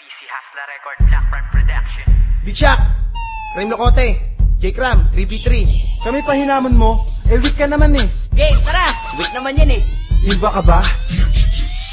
PC Hasla Record, Blackburn Production. Big Shaq, Rhyme Locote, J-Cram, 3v3. Kami pa hinamon mo, weak ka naman eh. Game, tara! Weak naman yan eh. Iba ka ba?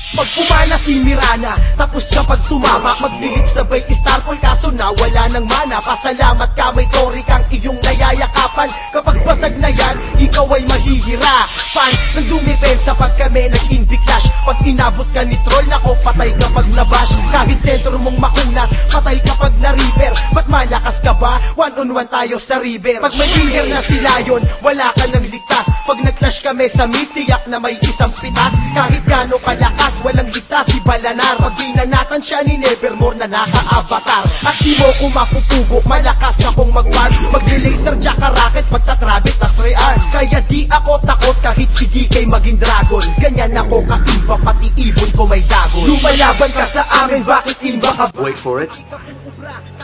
Pag pumana si Mirana, tapos kapag tumama, maglilip sabay Starfall kaso na wala ng mana. Pasalamat ka may tori kang iyong nayayakapan. Kapag basag na yan, ikaw ay mahihira. Fans nang dumipensa pag kami nag-indie clash. Pag inabot ka ni troll, nako patay kapag nabash. Kahit sentro mong makunat, patay kapag na-river. Ba't malakas ka ba? One-on-one tayo sa river. Pag may finger na si Lion, wala ka nang ligtas. Pag nag-clash kami sa mid, tiyak na may isang pitas. Kahit gano kalakas, walang ligtas si Balanar. Pag binanatan siya ni Nevermore na naka-avatar. At di mo ko mapupugo, malakas akong mag-war. Magli-laser jacka rocket, pagtatrabit tas real. Kaya di ako takot kahit si DK maging dragon. Ganyan ako kaiba, pati ibon ko may dagon. Lumalaban ka sa amin, bakit imba ka? Wait for it.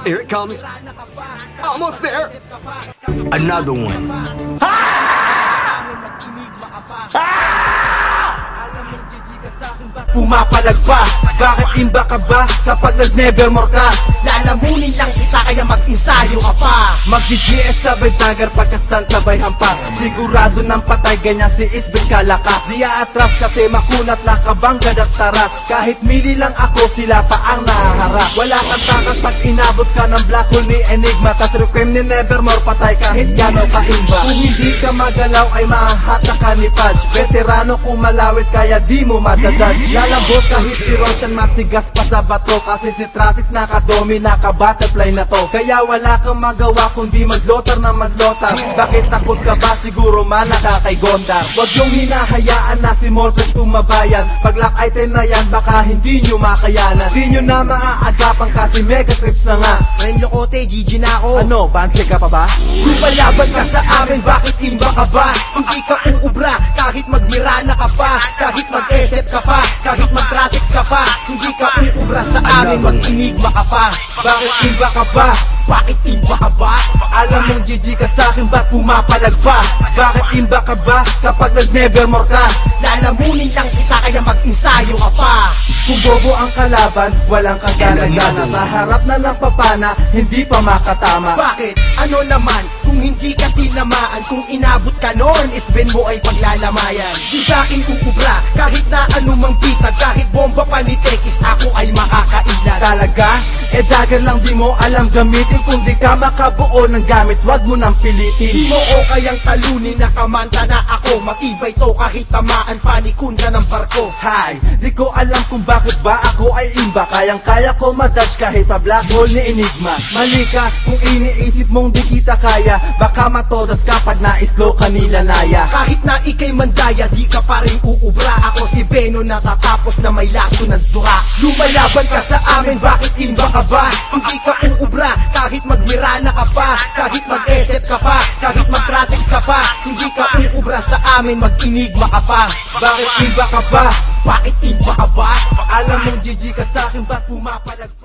Here it comes. Almost there. Another one. Pumapalag pa, bakit imba ka ba kapag nag-nevermore ka? Lalamunin lang kita kaya mag-ensayo ka pa. Mag-GS sabay dagger pagkastan sabay hampas. Sigurado ng patay ganyan si Isbel kalakas. Di aatras kasi makunat na kabanggad at taras. Kahit mili lang ako sila pa ang nahaharap. Wala kang takas pag inabot ka ng black hole ni Enigma. Tas requiem ni Nevermore patay kahit gano'n ka imba. Kung hindi ka magalaw ay mahahatak ka ni Pudge. Veterano kung malawit kaya di mo madadadge. Lalabot kahit si Roshan matigas pa sa bato. Kasi si Trasix nakadomi, naka-butterfly na to. Kaya wala kang magawa kundi maglotar na maglotar. Bakit takot ka ba? Siguro manaka kay Gondar. Huwag yung hinahayaan na si Morpheus tumabayan. Pag lock item na yan baka hindi nyo makayanan. Di nyo na maaagapan kasi mega trips na nga. Rhyme Locote, GG na ako. Ano, banse ka pa ba? Lumalaban ka sa amin, bakit imba ka ba? Hindi ka uubra, kahit magmirana ka pa. Kahit mag-SF ka pa, kahit mag-traffic ka pa. Hindi ka uubra sa amin, mag-enigma ka pa. Bakit imba ka ba? Bakit imba ka ba? Alam mong GG ka sa'kin, ba't pumapalag pa? Bakit imba ka ba kapag nag-nevermore ka? Lalamunin lang kita kaya mag-ensayo ka pa. Kung bobo ang kalaban, walang kagana-gana. Sa harap na lang papana, hindi pa makatama. Bakit? Ano naman? Kung hindi ka tinamaan, kung inabot ka noon, isben mo ay paglalamayan. Di sa'kin uubra, kahit na anumang bitag, kahit bomba pa ni Tekis, ako ay makakailan. Talaga? Dagger lang di mo alam gamitin. Kung di ka makabuo ng gamit, wag mo nang pilitin. Di mo o kayang talunin, nakamanta na ako. Matibay to kahit tamaan pa ni Kunda ng barko. Hi, di ko alam kung bakit ba ako ay imba. Kayang-kaya ko madodge kahit pa black hole ni Enigma. Mali ka kung iniisip mong di kita kaya. Baka matodas ka pag na-slow kanila naya. Kahit na ikay mandaya, di ka pa rin uubra. Ako si Beno natatapos na may laso ng dura. Lumalaban ka sa amin, bakit imba ka ba? Hindi ka uubra, kahit magmirana ka pa. Kahit mag-SF ka pa, kahit mag-traffic ka pa. Hindi ka uubra sa amin, mag-enigma ka pa. Bakit imba ka ba? Bakit imba ka ba? Alam mong GG ka sa'kin, ba't pumapalag pa?